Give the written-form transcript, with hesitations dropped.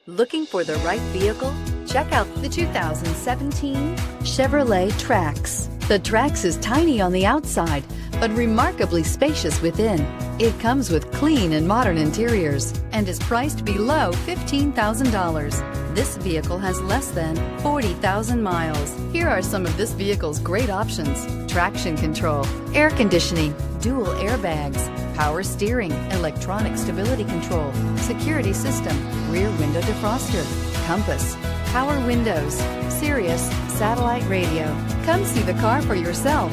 Looking for the right vehicle? Check out the 2017 Chevrolet Trax. The Trax is tiny on the outside, but remarkably spacious within. It comes with clean and modern interiors and is priced below $15,000. This vehicle has less than 40,000 miles. Here are some of this vehicle's great options: traction control, air conditioning, dual airbags, power steering, electronic stability control, security system, rear window defroster, compass, power windows, Sirius satellite radio. Come see the car for yourself.